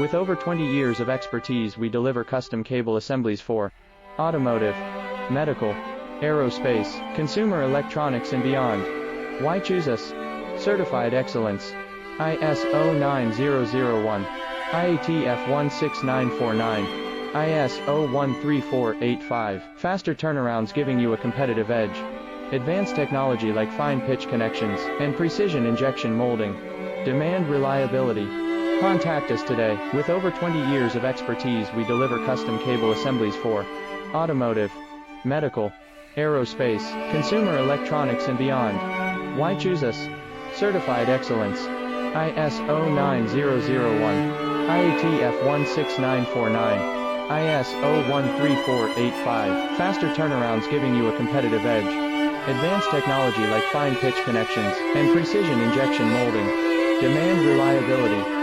With over 20 years of expertise, we deliver custom cable assemblies for automotive, medical, aerospace, consumer electronics and beyond. Why choose us? Certified excellence. ISO 9001, IATF 16949, ISO 13485. Faster turnarounds giving you a competitive edge. Advanced technology like fine pitch connections and precision injection molding. Demand reliability. Contact us today. With over 20 years of expertise, we deliver custom cable assemblies for automotive, medical, aerospace, consumer electronics and beyond. Why choose us? Certified excellence. ISO 9001, IATF 16949, ISO 13485. Faster turnarounds giving you a competitive edge. Advanced technology like fine pitch connections and precision injection molding. Demand reliability.